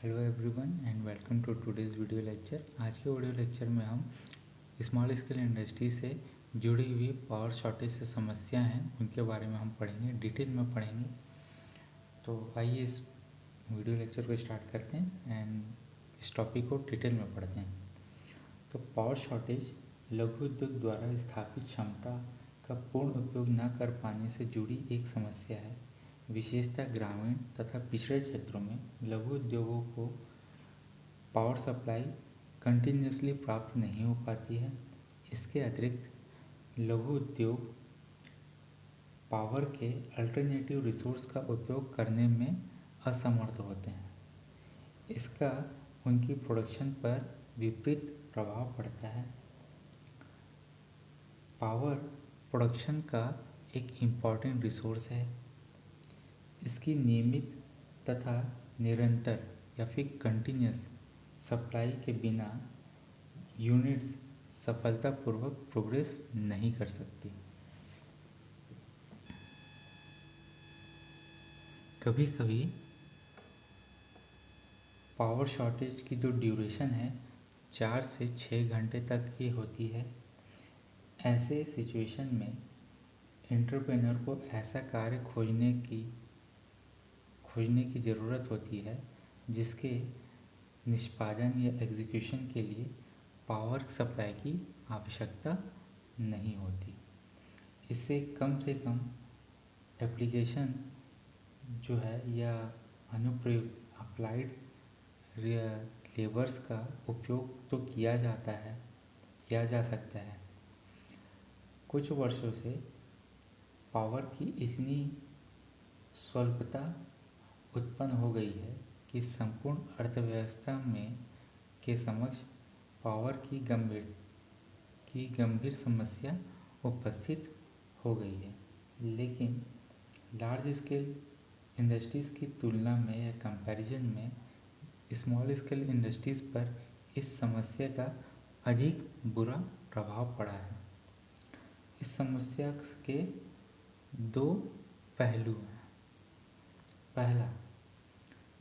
Hello everyone and welcome to today's video lecture. आज के video lecture में हम स्मॉल स्केल इंडस्ट्री से जुड़ी हुई पावर शॉर्टेज से समस्या हैं उनके बारे में हम पढ़ेंगे, डिटेल में पढ़ेंगे। तो आइए इस वीडियो लेक्चर को स्टार्ट करते हैं एंड इस टॉपिक को डिटेल में पढ़ते हैं। तो पावर शॉर्टेज लघु उद्योग द्वारा स्थापित क्षमता का पूर्ण उपयोग न कर पाने से जुड़ी एक समस्या है। विशेषतः ग्रामीण तथा पिछड़े क्षेत्रों में लघु उद्योगों को पावर सप्लाई कंटिन्यूसली प्राप्त नहीं हो पाती है। इसके अतिरिक्त लघु उद्योग पावर के अल्टरनेटिव रिसोर्स का उपयोग करने में असमर्थ होते हैं। इसका उनकी प्रोडक्शन पर विपरीत प्रभाव पड़ता है। पावर प्रोडक्शन का एक इम्पॉर्टेंट रिसोर्स है। इसकी नियमित तथा निरंतर या फिर कंटिन्यूस सप्लाई के बिना यूनिट्स सफलतापूर्वक प्रोग्रेस नहीं कर सकती। कभी कभी पावर शॉर्टेज की जो ड्यूरेशन है 4 से 6 घंटे तक की होती है। ऐसे सिचुएशन में एंटरप्रेन्योर को ऐसा कार्य खोजने की ज़रूरत होती है जिसके निष्पादन या एग्जीक्यूशन के लिए पावर सप्लाई की आवश्यकता नहीं होती। इससे कम से कम एप्लीकेशन जो है या अनुप्रयोग अप्लाइड लेबर्स का उपयोग तो किया जा सकता है। कुछ वर्षों से पावर की इतनी स्वल्पता उत्पन्न हो गई है कि संपूर्ण अर्थव्यवस्था में के समक्ष पावर की गंभीर समस्या उपस्थित हो गई है। लेकिन लार्ज स्केल इंडस्ट्रीज़ की तुलना में या कंपैरिजन में स्मॉल स्केल इंडस्ट्रीज़ पर इस समस्या का अधिक बुरा प्रभाव पड़ा है। इस समस्या के दो पहलू हैं। पहला,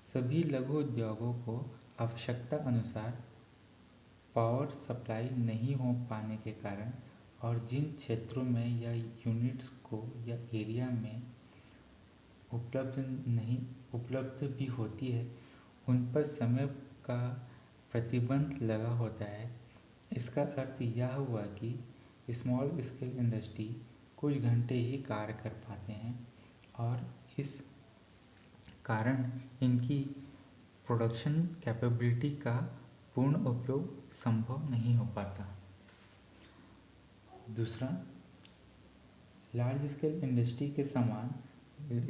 सभी लघु उद्योगों को आवश्यकता अनुसार पावर सप्लाई नहीं हो पाने के कारण और जिन क्षेत्रों में या यूनिट्स को या एरिया में उपलब्ध भी होती है उन पर समय का प्रतिबंध लगा होता है। इसका अर्थ यह हुआ कि स्मॉल स्केल इंडस्ट्री कुछ घंटे ही कार्य कर पाते हैं और इस कारण इनकी प्रोडक्शन कैपेबिलिटी का पूर्ण उपयोग संभव नहीं हो पाता। दूसरा, लार्ज स्केल इंडस्ट्री के समान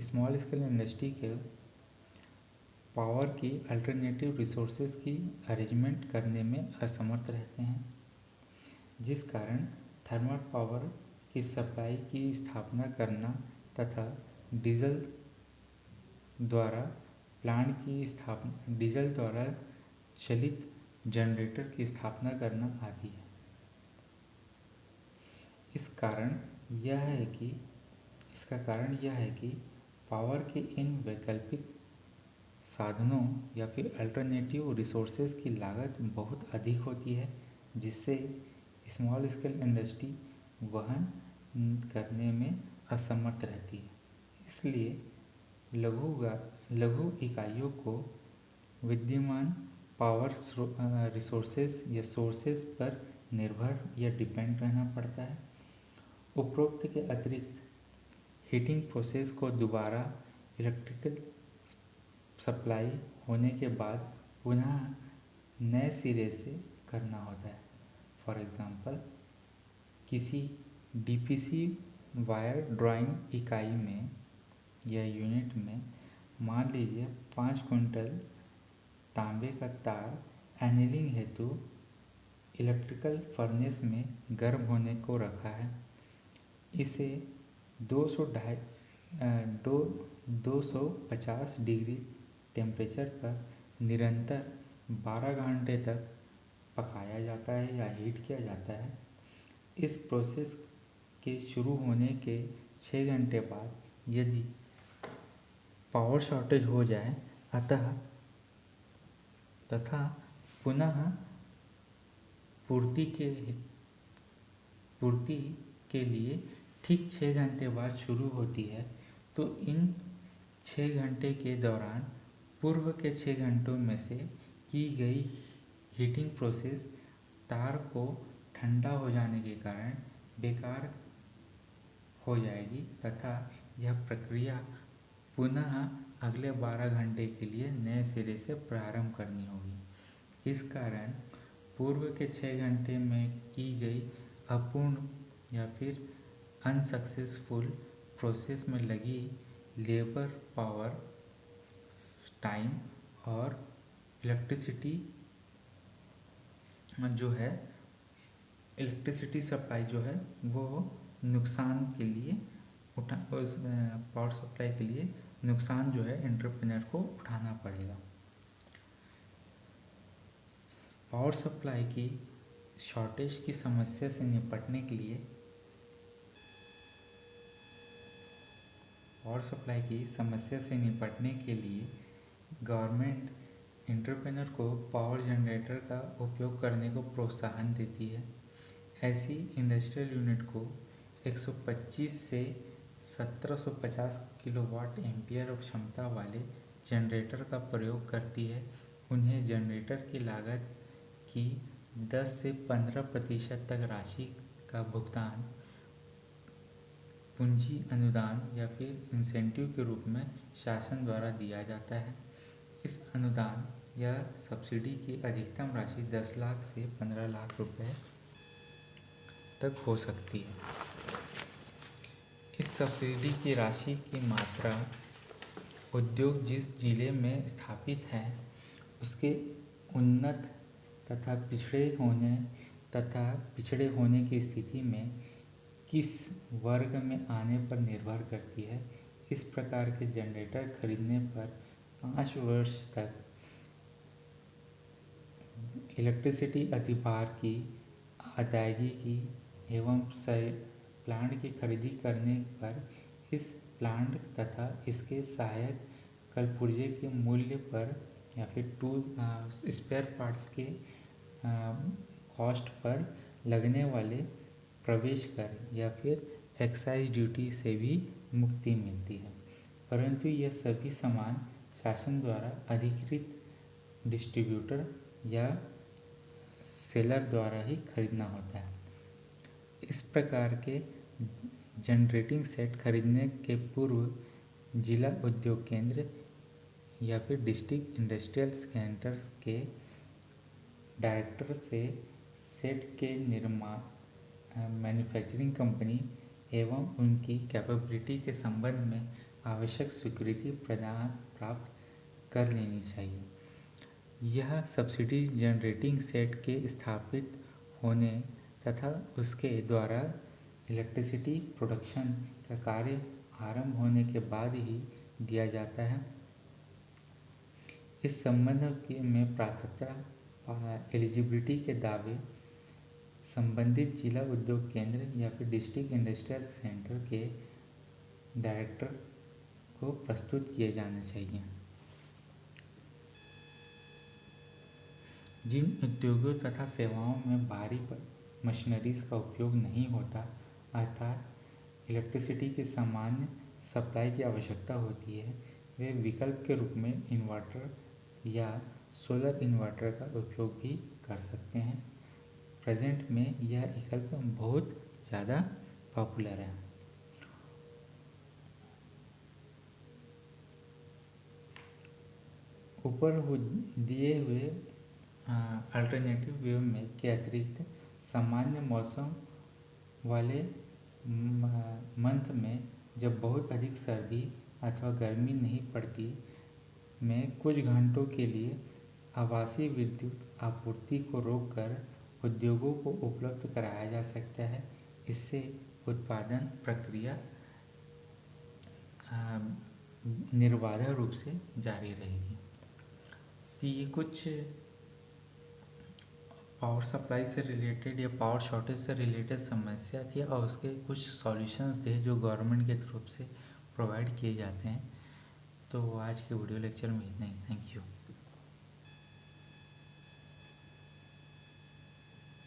स्मॉल स्केल इंडस्ट्री के पावर की अल्टरनेटिव रिसोर्सेज की अरेंजमेंट करने में असमर्थ रहते हैं, जिस कारण थर्मल पावर की सप्लाई की स्थापना करना तथा डीजल द्वारा चलित जनरेटर की स्थापना करना आदि है। इसका कारण यह है कि पावर के इन वैकल्पिक साधनों या फिर अल्टरनेटिव रिसोर्सेज की लागत बहुत अधिक होती है, जिससे स्मॉल स्केल इंडस्ट्री वहन करने में असमर्थ रहती है। इसलिए लघु इकाइयों को विद्यमान पावर रिसोर्सेज या सोर्सेज पर निर्भर या डिपेंड रहना पड़ता है। उपरोक्त के अतिरिक्त हीटिंग प्रोसेस को दोबारा इलेक्ट्रिकल सप्लाई होने के बाद पुनः नए सिरे से करना होता है। फॉर एग्ज़ाम्पल, किसी डीपीसी वायर ड्राइंग इकाई में या यूनिट में मान लीजिए 5 क्विंटल तांबे का तार एनीलिंग हेतु इलेक्ट्रिकल फर्नेस में गर्म होने को रखा है। इसे 250 डिग्री टेम्परेचर पर निरंतर 12 घंटे तक पकाया जाता है या हीट किया जाता है। इस प्रोसेस के शुरू होने के 6 घंटे बाद यदि पावर शॉर्टेज हो जाए, अतः तथा पुनः पूर्ति के लिए ठीक 6 घंटे बाद शुरू होती है, तो इन 6 घंटे के दौरान पूर्व के 6 घंटों में से की गई हीटिंग प्रोसेस तार को ठंडा हो जाने के कारण बेकार हो जाएगी तथा यह प्रक्रिया पुनः अगले 12 घंटे के लिए नए सिरे से प्रारंभ करनी होगी। इस कारण पूर्व के 6 घंटे में की गई अपूर्ण या फिर अनसक्सेसफुल प्रोसेस में लगी लेबर पावर, टाइम और इलेक्ट्रिसिटी सप्लाई जो है वो नुकसान के लिए उस पावर सप्लाई के लिए नुकसान जो है एंटरप्रेन्योर को उठाना पड़ेगा। पावर सप्लाई की शॉर्टेज की समस्या से निपटने के लिए गवर्नमेंट एंटरप्रेन्योर को पावर जनरेटर का उपयोग करने को प्रोत्साहन देती है। ऐसी इंडस्ट्रियल यूनिट को 125 से 1750 किलोवाट एम्पियर क्षमता वाले जनरेटर का प्रयोग करती है। उन्हें जनरेटर की लागत की 10 से 15% तक राशि का भुगतान पूंजी अनुदान या फिर इंसेंटिव के रूप में शासन द्वारा दिया जाता है। इस अनुदान या सब्सिडी की अधिकतम राशि 10 लाख से 15 लाख रुपए तक हो सकती है। इस सब्सिडी की राशि की मात्रा उद्योग जिस जिले में स्थापित है उसके उन्नत तथा पिछड़े होने की स्थिति में किस वर्ग में आने पर निर्भर करती है। इस प्रकार के जनरेटर खरीदने पर 5 वर्ष तक इलेक्ट्रिसिटी अधिभार की अदायगी की एवं प्लांट की खरीदी करने पर इस प्लांट तथा इसके सहायक कलपुर्जे के मूल्य पर या फिर स्पेयर पार्ट्स के कॉस्ट पर लगने वाले प्रवेश कर या फिर एक्साइज ड्यूटी से भी मुक्ति मिलती है, परंतु यह सभी सामान शासन द्वारा अधिकृत डिस्ट्रीब्यूटर या सेलर द्वारा ही खरीदना होता है। इस प्रकार के जनरेटिंग सेट खरीदने के पूर्व जिला उद्योग केंद्र या फिर डिस्ट्रिक्ट इंडस्ट्रियल सेंटर के डायरेक्टर से सेट के मैन्युफैक्चरिंग कंपनी एवं उनकी कैपेबिलिटी के संबंध में आवश्यक स्वीकृति प्राप्त कर लेनी चाहिए। यह सब्सिडी जनरेटिंग सेट के स्थापित होने तथा उसके द्वारा इलेक्ट्रिसिटी प्रोडक्शन का कार्य आरंभ होने के बाद ही दिया जाता है। इस संबंध में पात्रता एलिजिबिलिटी के दावे संबंधित जिला उद्योग केंद्र या फिर डिस्ट्रिक्ट इंडस्ट्रियल सेंटर के डायरेक्टर को प्रस्तुत किए जाने चाहिए। जिन उद्योगों तथा सेवाओं में भारी मशीनरीज का उपयोग नहीं होता अर्थात इलेक्ट्रिसिटी की सामान्य सप्लाई की आवश्यकता होती है, वे विकल्प के रूप में इन्वर्टर या सोलर इन्वर्टर का उपयोग भी कर सकते हैं। प्रेजेंट में यह विकल्प बहुत ज़्यादा पॉपुलर है। ऊपर दिए हुए अल्टरनेटिव वेव में के अतिरिक्त सामान्य मौसम वाले मंथ में जब बहुत अधिक सर्दी अथवा गर्मी नहीं पड़ती में कुछ घंटों के लिए आवासीय विद्युत आपूर्ति को रोककर उद्योगों को उपलब्ध कराया जा सकता है। इससे उत्पादन प्रक्रिया निर्बाध रूप से जारी रहेगी। तो ये कुछ पावर सप्लाई से रिलेटेड या पावर शॉर्टेज से रिलेटेड समस्या थी और उसके कुछ सॉल्यूशंस थे जो गवर्नमेंट के तरफ से प्रोवाइड किए जाते हैं। तो आज के वीडियो लेक्चर में इतना ही। Thank you.